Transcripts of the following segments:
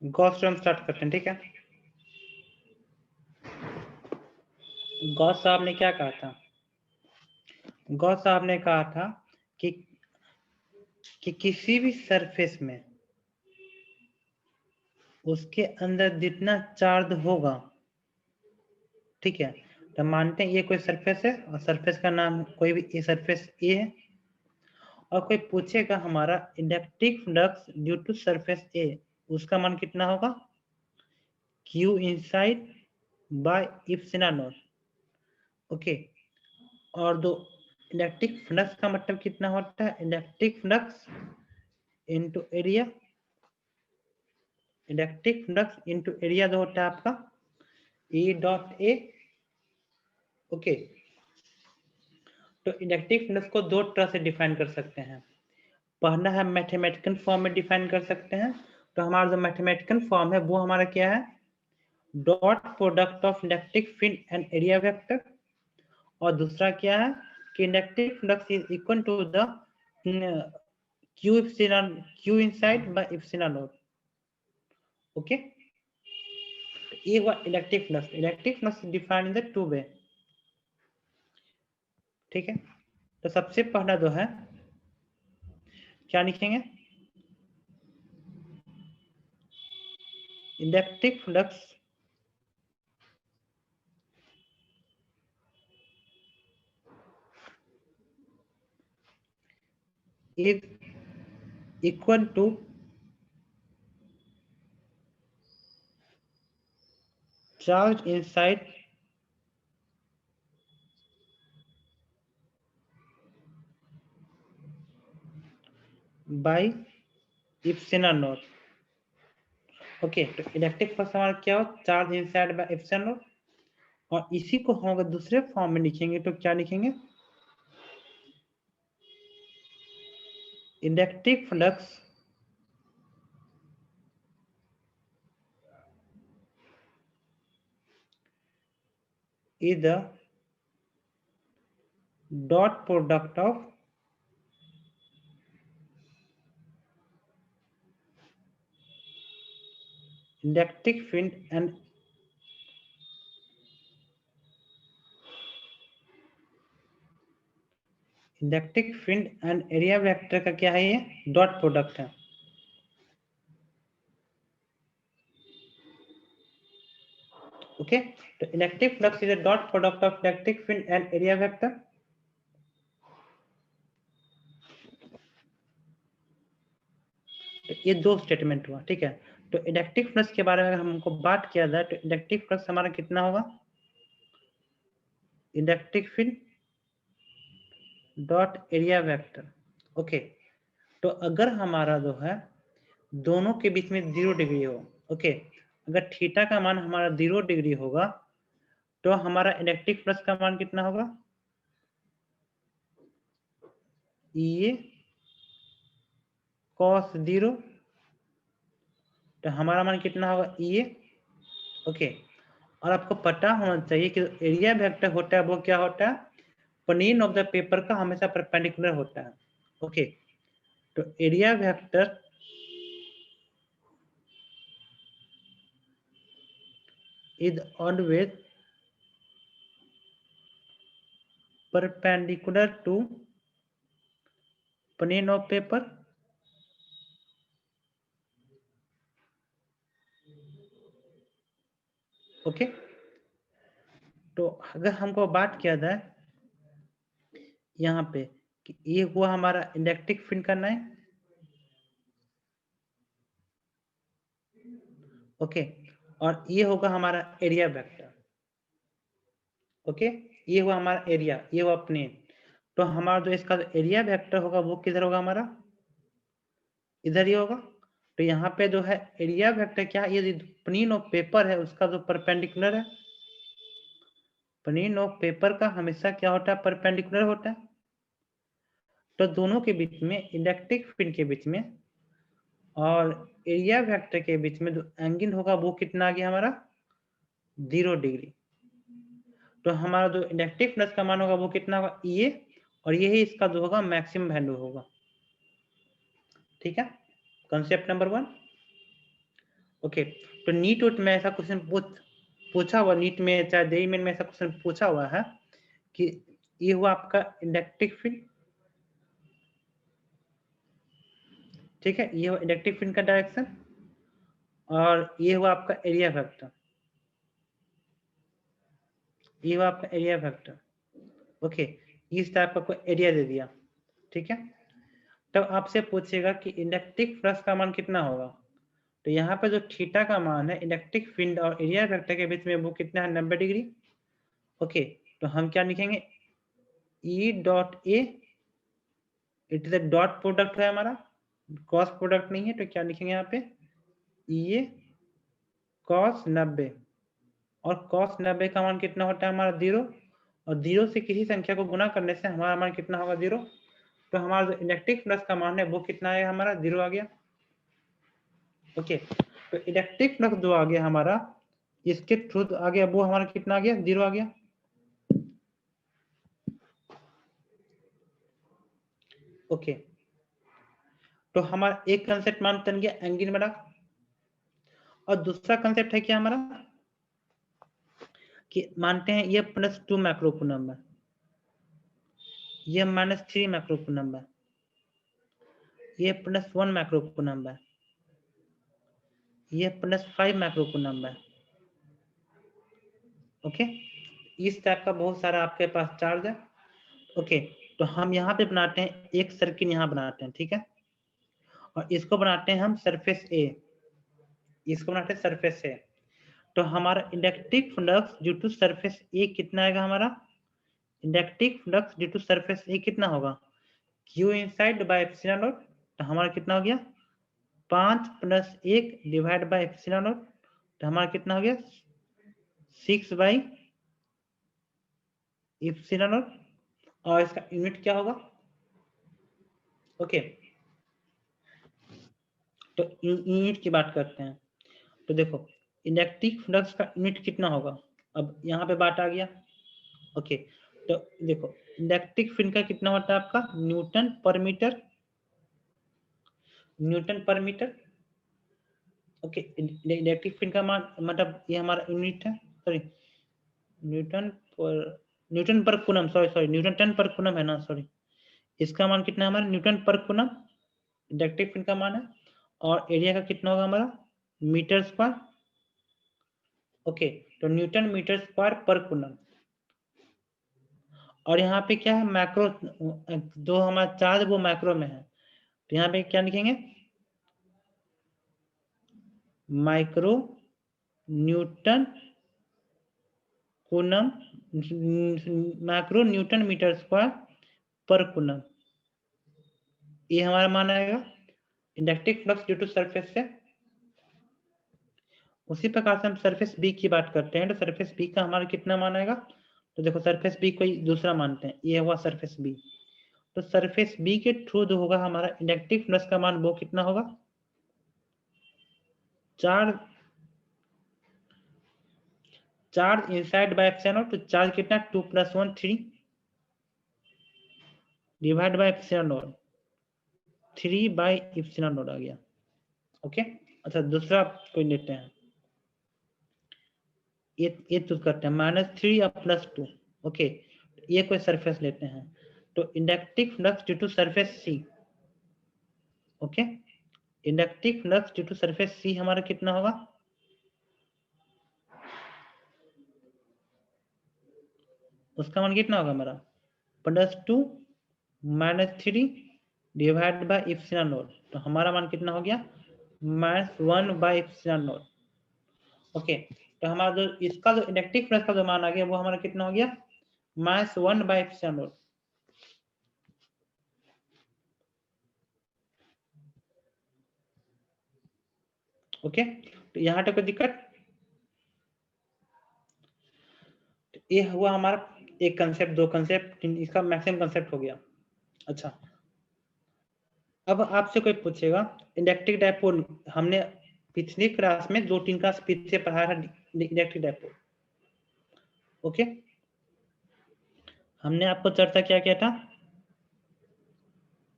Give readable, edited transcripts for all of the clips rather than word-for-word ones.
Gauss से हम start करते हैं, ठीक है। गॉस साहब ने क्या कहा था? गॉस साहब ने कहा था कि किसी भी सरफेस में उसके अंदर जितना चार्ज होगा, ठीक है, तो मानते हैं ये कोई सरफेस है और सरफेस का नाम कोई भी ये सरफेस ए है, और कोई पूछेगा हमारा electric flux due to surface A, उसका मान कितना होगा? Q inside by epsilon naught. Okay, और दो इलेक्ट्रिक फ्लक्स का मतलब कितना होता है? Electric flux into area, electric flux into area जो होता है आपका E डॉट ए। ओके, तो इलेक्ट्रिक फ्लक्स को दो तरह से डिफाइन कर सकते हैं। पहला है मैथमेटिकल फॉर्म में डिफाइन कर सकते हैं। तो हमारा जो मैथमेटिकल फॉर्म है वो हमारा क्या है? Dot product of electric field and area vector. और दूसरा क्या है कि electric flux is equal to the Q inside by epsilon naught. Okay, ये हुआ electric flux. Electric flux defined in the two way, ठीक है। तो सबसे पहला जो है क्या लिखेंगे? इलेक्ट्रिक फ्लक्स is equal to charge inside by epsilon naught। Okay, तो इलेक्ट्रिक फ्लक्स हमारा क्या हो? Charge inside by epsilon not. और इसी को हम अगर दूसरे फॉर्म में लिखेंगे तो क्या लिखेंगे? इलेक्ट्रिक फ्लक्स is the dot product of electric field and electric field and area vector का क्या है? ये डॉट प्रोडक्ट है। ओके, तो electric flux is a dot product of electric field and area vector. तो ये दो स्टेटमेंट हुआ, ठीक है। तो इलेक्ट्रिक फ्लक्स के बारे में अगर हमको बात किया जाए तो इलेक्ट्रिक फ्लक्स हमारा कितना होगा? Electric field dot area vector. Okay, तो अगर हमारा जो है दोनों के बीच में 0 डिग्री हो, ओके, अगर थीटा का मान हमारा 0 डिग्री होगा तो हमारा इलेक्ट्रिक फ्लक्स का मान कितना होगा? ये cos 0, तो हमारा मान कितना होगा? ये। ओके, और आपको पता होना चाहिए कि एरिया वेक्टर होता है वो क्या होता है? प्लेन ऑफ द पेपर का हमेशा परपेंडिकुलर होता है। ओके, तो area vector is always perpendicular to plane of paper. Okay, तो अगर हमको बात किया जाए यहाँ पे कि ये हुआ हमारा इलेक्ट्रिक फील्ड करना है। ओके, और ये होगा हमारा एरिया वेक्टर। ओके, ये हुआ हमारा एरिया, ये हुआ प्लेन। तो हमारा जो इसका एरिया वेक्टर होगा वो किधर होगा? हमारा इधर ही होगा। तो यहाँ पे जो है एरिया वेक्टर क्या है? ये प्लेन ऑफ पेपर है उसका जो परपेंडिकुलर है। प्लेन ऑफ पेपर का हमेशा क्या होता है? परपेंडिकुलर होता है। तो दोनों के बीच में, इलेक्ट्रिक फील्ड के बीच में और एरिया वेक्टर के बीच में जो एंगल होगा वो कितना आ गया हमारा? 0 डिग्री। तो हमारा जो इलेक्ट्रिक फ्लक्स का मान होगा वो कितना होगा? ये, और यही इसका जो होगा मैक्सिमम वैल्यू होगा। ठीक है, कॉन्सेप्ट नंबर 1। ओके, तो नीट उट में ऐसा क्वेश्चन पूछा हुआ, नीट में चाहे जेईई में ऐसा क्वेश्चन पूछा हुआ है कि ये हुआ आपका इलेक्ट्रिक फील्ड, ठीक है, ये हुआ इलेक्ट्रिक फील्ड का डायरेक्शन, और ये हुआ आपका एरिया वेक्टर, ये हुआ आपका एरिया वेक्टर। ओके, इस टाइप का कोई एरिया दे दिया, ठीक है। तब आपसे पूछेगा कि इलेक्ट्रिक फ्लक्स का मान कितना होगा, तो यहाँ पे जो थीटा का मान है इलेक्ट्रिक फील्ड और एरिया वेक्टर के बीच में, वो कितना है, 90 डिग्री। ओके, तो हम क्या लिखेंगे, E dot A, it is a dot product है हमारा, क्रॉस प्रोडक्ट नहीं है, तो क्या लिखेंगे यहाँ पे, ई कॉस 90, और कॉस 90 का मान कितना होता है हमारा 0, और 0 से किसी संख्या को गुना करने से हमारा मान कितना होगा 0, तो हमारा जो इलेक्ट्रिक फ्लक्स का मान है वो कितना आएगा हमारा 0 आ गया। ओके, तो इलेक्ट्रिक फ्लक्स जो आ गया हमारा, इसके थ्रू आ गया, वो हमारा कितना आ गया, 0 आ गया। ओके, तो हमारा एक कंसेप्ट मान बन गया एंगल बना, और दूसरा कंसेप्ट है क्या हमारा, कि मानते हैं ये +2 माइक्रोकूलम्ब है, ये -3 माइक्रोकूलम्ब है, ये +1 माइक्रोकूलम्ब है, ये +5 माइक्रोकूलम्ब है। ओके, इस टाइप का बहुत सारा आपके पास चार्ज है। ओके, तो हम यहाँ पे बनाते हैं एक सर्किल, यहाँ बनाते हैं, ठीक है, और इसको बनाते हैं हम सरफेस ए, इसको बनाते हैं सरफेस ए। तो हमारा electric flux due to surface A कितना आएगा हमारा, electric flux due to surface A कितना होगा, Q inside by epsilon not, तो हमारा कितना हो गया 5 + 1 डिवाइड बाय एप्सिलॉन नॉट, तो हमारा कितना हो गया 6 बाई एप्सिलॉन नॉट, और इसका यूनिट क्या होगा। ओके, तो यूनिट की बात करते हैं, तो देखो इलेक्ट्रिक फ्लक्स का यूनिट कितना होगा, अब यहाँ पे बात आ गया। ओके, तो देखो इलेक्ट्रिक फील्ड का कितना होता है आपका, न्यूटन पर मीटर, न्यूटन पर मीटर। ओके, इलेक्ट्रिक फील्ड का मान मतलब ये हमारा यूनिट है, सॉरी न्यूटन पर कूलम, सॉरी न्यूटन पर कूलम है ना, सॉरी, इसका मान कितना है हमारा न्यूटन पर कूलम, इलेक्ट्रिक फील्ड का मान है, और एरिया का कितना होगा हमारा मीटर स्क्वायर। ओके, तो Newton metre square per coulomb, और यहाँ पे क्या है मैक्रो, जो हमारा चार्ज वो मैक्रो में है, तो यहाँ पे क्या लिखेंगे, micro newton coulomb, macro newton metre square per coulomb, ये हमारा मान आएगा electric flux due to surface से। उसी प्रकार से हम सरफेस बी की बात करते हैं, तो सरफेस बी का हमारा कितना मान आएगा, तो देखो सरफेस बी कोई दूसरा मानते हैं, ये हुआ सरफेस बी, तो सरफेस बी के थ्रू जो होगा हमारा इलेक्ट्रिक फ्लक्स का मान वो कितना होगा, charge inside by epsilon not, तो चार्ज कितना 2 + 1 3 divide by epsilon not, 3 by epsilon not आ गया। ओके, अच्छा दूसरा कोई लेते हैं, ये तो करते हैं -3 और +2। ओके, ये कोई सरफेस लेते हैं, तो electric flux due to surface C. Okay, electric flux due to surface C हमारा कितना होगा, उसका मान कितना होगा हमारा +2 -3 डिवाइड बाय एप्सिलॉन नॉट, तो हमारा मान कितना हो गया -1 बाय एप्सिलॉन नॉट। ओके, तो हमारा जो इसका जो इलेक्ट्रिक फ्लक्स का जो मान आ गया वो हमारा कितना हो गया -1 बाय एप्सिलॉन नॉट। ओके, तो यहाँ तक कोई दिक्कत, ये हुआ हमारा एक कंसेप्ट, दो कंसेप्ट, इसका मैक्सिमम कंसेप्ट हो गया। अच्छा, अब आपसे कोई पूछेगा इलेक्ट्रिक डायपोल, हमने पिछली क्लास में 2-3 क्लास पीछे पढ़ाया था इलेक्ट्रिक डायपोल। ओके, हमने आपको चर्चा क्या किया था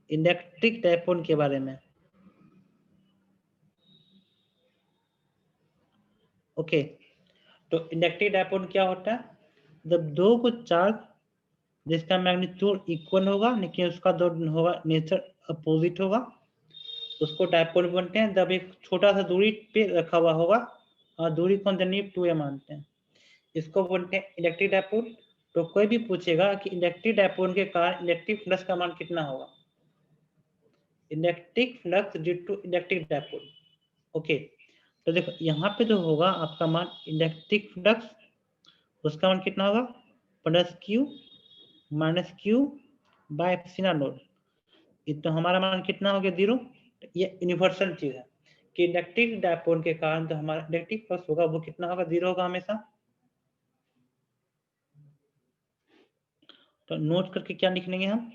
इलेक्ट्रिक डायपोल के बारे में। ओके, तो इंडक्टिव डायपोल क्या होता है? जब दो को चार्ज जिसका मैग्नीट्यूड इक्वल होगा लेकिन उसका दो होगा नेचर अपोजिट होगा, उसको डायपोल बनते हैं। जब एक छोटा सा दूरी पे रखा हुआ होगा और दूरी को अंतर्निहित 2a मानते हैं, इसको बोलते हैं इलेक्ट्रिक डायपोल। तो कोई भी पूछेगा कि इलेक्ट्रिक डायपोल के कारण इलेक्ट्रिक फ्लक्स का मान कितना होगा, electric flux due to electric dipole. Okay, तो देखो यहाँ पे जो होगा आपका मान इलेक्ट्रिक फ्लक्स, उसका मान कितना होगा, plus Q minus Q by epsilon not. तो हमारा मान कितना हो गया, 0। ये यूनिवर्सल चीज है कि इलेक्ट्रिक डायपोल के कारण जो हमारा इलेक्ट्रिक फ्लक्स होगा वो कितना होगा, 0 होगा हमेशा। तो नोट करके क्या लिख लेंगे हम,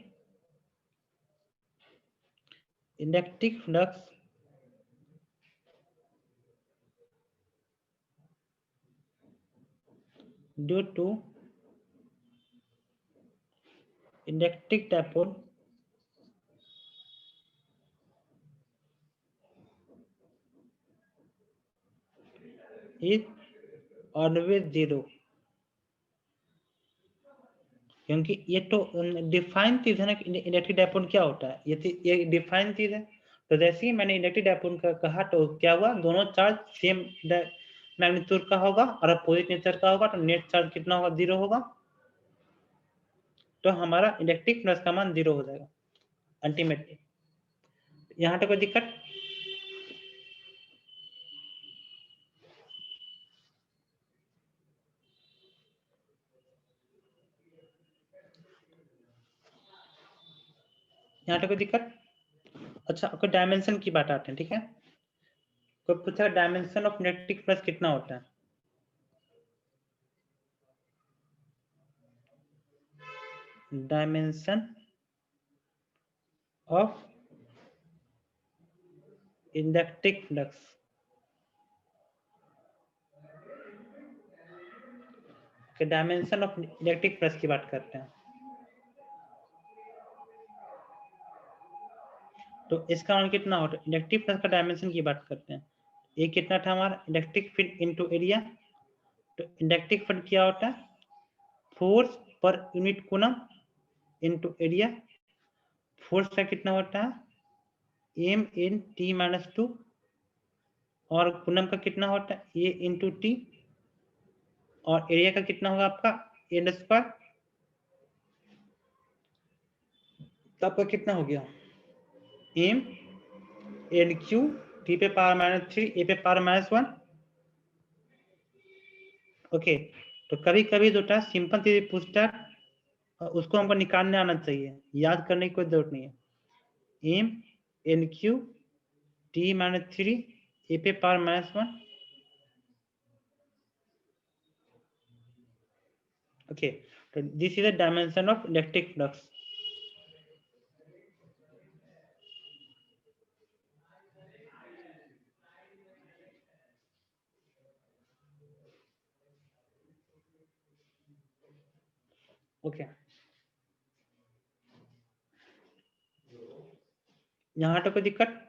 electric flux due to electric dipole is always 0। क्योंकि ये तो डिफाइन चीज है ना, इलेक्ट्रिक डायपोल क्या होता है, ये डिफाइन चीज है। तो जैसे ही मैंने इलेक्ट्रिक डायपोल का कहा तो क्या हुआ, दोनों चार्ज सेम मैग्नीट्यूड का होगा और अपोजिट नेचर का होगा, तो नेट चार्ज कितना होगा, 0 होगा। तो हमारा इलेक्ट्रिक फ्लक्स का मान 0 हो जाएगा अल्टीमेटली। यहाँ तक कोई दिक्कत? यहाँ तक कोई दिक्कत? अच्छा, कोई डायमेंशन की बात आते हैं, ठीक है। कोई पूछा डायमेंशन ऑफ इलेक्ट्रिक फ्लक्स कितना होता है, डायमेंशन ऑफ इलेक्ट्रिक फ्लक्स। के डायमेंशन ऑफ इलेक्ट्रिक फ्लक्स की बात करते हैं। तो इसका मान कितना होता है, इलेक्ट्रिक फ्लक्स का डायमेंशन की बात करते हैं। ये कितना था हमारा, इलेक्ट्रिक फील्ड इनटू एरिया। तो इलेक्ट्रिक फील्ड क्या होता है, force per unit coulomb into area. Force का कितना होता है, एम इन टी माइनस 2, और कूलम का कितना होता है, ए इंटू टी, और एरिया का कितना होगा आपका, एन स्क्वायर। तो आपका कितना हो गया, एम एन क्यू टी पे पावर माइनस 3 ए पे पावर माइनस 1। ओके, तो कभी कभी जो था सिंपल चीज पूछता है, उसको हमको निकालने आना चाहिए, याद करने की कोई जरूरत नहीं है। M N Q T minus 3 A पे पावर माइनस 1। ओके, तो this is the dimension of electric flux. Okay, यहाँ तो कोई दिक्कत?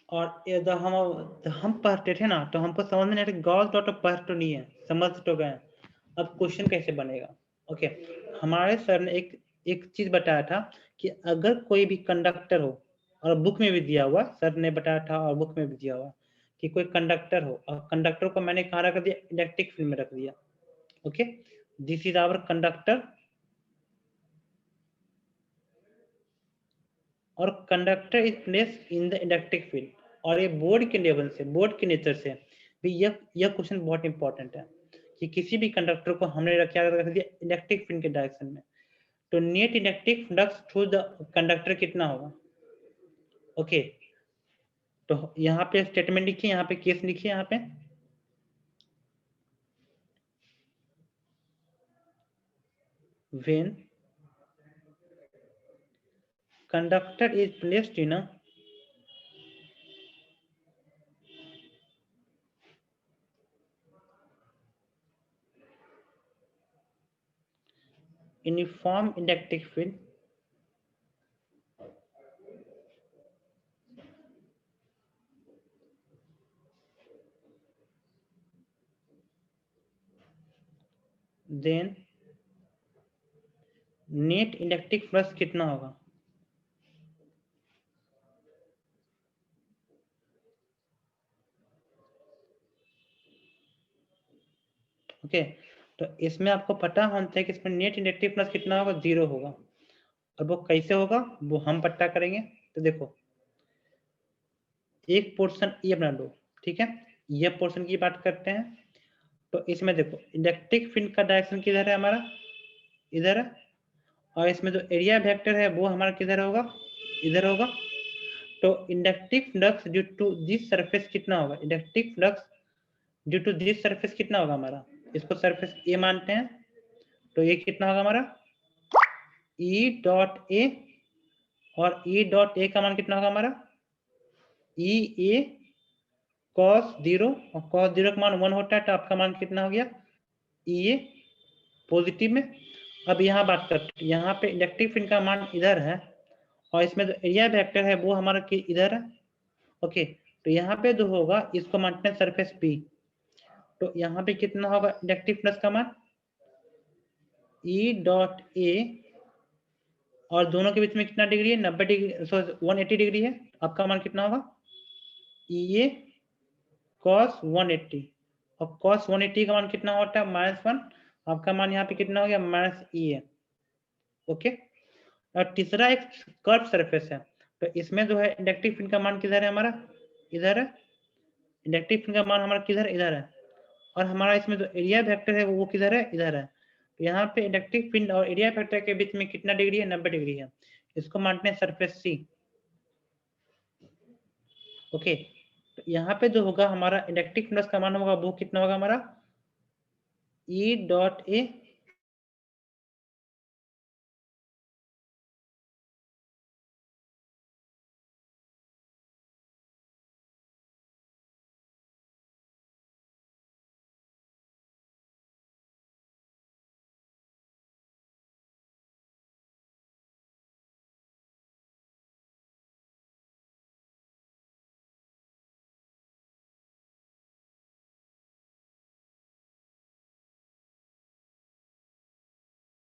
और ये जब हम पढ़ते थे ना तो हमको समझ में नहीं आता, गॉस डॉट पढ़ तो नहीं है, समझ तो गए, अब क्वेश्चन कैसे बनेगा। ओके, हमारे सर ने एक एक चीज बताया था कि अगर कोई भी कंडक्टर हो, और बुक में भी दिया हुआ, सर ने बताया था और बुक में भी दिया हुआ, कि कोई कंडक्टर हो और कंडक्टर को मैंने कहाँ रख दिया, इलेक्ट्रिक फील्ड में रख दिया। Okay, this is our conductor, और conductor is place in the electric field. और ये बोर्ड के लेवल से, बोर्ड के नेचर से भी यह क्वेश्चन बहुत इंपॉर्टेंट है कि किसी भी कंडक्टर को हमने रख दिया इलेक्ट्रिक फील्ड के डायरेक्शन में, तो net electric flux through the conductor कितना होगा। ओके, तो यहाँ पे स्टेटमेंट लिखिए, यहाँ पे केस लिखिए, यहाँ पे when conductor is placed in a uniform electric field, then net electric flux कितना होगा? ओके, तो इसमें आपको पता होना चाहिए कि इसमें नेट इलेक्ट्रिक फ्लक्स कितना होगा? 0 होगा। और वो कैसे होगा वो हम पता करेंगे। तो देखो, एक पोर्शन ये बना लो, ठीक है, ये पोर्शन की बात करते हैं। तो इसमें देखो इलेक्ट्रिक फील्ड का डायरेक्शन किधर है? हमारा इधर है। और इसमें जो एरिया वेक्टर है वो हमारा किधर होगा? इधर होगा। तो electric flux due to this surface कितना होगा? Electric flux due to this surface कितना होगा हमारा? इसको सरफेस ए मानते हैं। तो ये कितना होगा हमारा? E dot A. और ई डॉट ए का मान कितना होगा हमारा? ई ए cos 0, और cos 0 का मान 1 होता है। तो आपका मान कितना हो गया? ई ए पॉजिटिव में। अब यहाँ बात करते हैं, यहाँ पे इलेक्ट्रिक फील्ड का मान इधर है और इसमें जो एरिया वेक्टर है वो हमारा इधर है। ओके, तो यहाँ पे जो होगा इसको मानते हैं सरफेस पी। तो यहाँ पे कितना होगा इलेक्ट्रिक फ्लक्स का मान? ई डॉट ए, और दोनों के बीच में कितना डिग्री है? 90 डिग्री, सॉरी 180 डिग्री है। आपका मान कितना होगा? ई ए cos 180, और cos 180 का मान कितना होता है? -1। आपका मान यहाँ पे कितना हो गया? -e है। ओके, और तीसरा एक कर्व सरफेस है। तो इसमें जो है इलेक्ट्रिक फील्ड का मान किधर है हमारा? इधर है। इलेक्ट्रिक फील्ड का मान हमारा किधर? इधर है। और हमारा इसमें जो एरिया वेक्टर है वो किधर है? इधर है। तो यहाँ पे इलेक्ट्रिक फील्ड और एरिया वेक्टर के बीच में कितना डिग्री है? 90 डिग्री है। इसको मानते हैं सरफेस सी। ओके, तो यहाँ पे जो होगा हमारा इलेक्ट्रिक फ्लक्स का मान होगा वो कितना होगा हमारा? E dot A